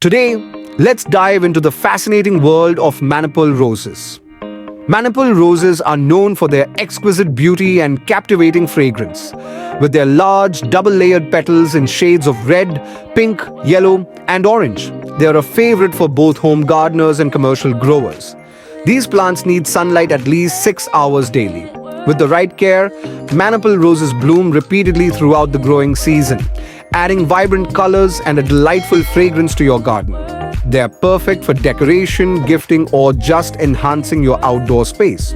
Today, let's dive into the fascinating world of Manipal roses. Manipal roses are known for their exquisite beauty and captivating fragrance. With their large, double layered petals in shades of red, pink, yellow, and orange, they are a favorite for both home gardeners and commercial growers. These plants need sunlight at least 6 hours daily. With the right care, Manipal roses bloom repeatedly throughout the growing season, adding vibrant colors and a delightful fragrance to your garden. They are perfect for decoration, gifting, or just enhancing your outdoor space.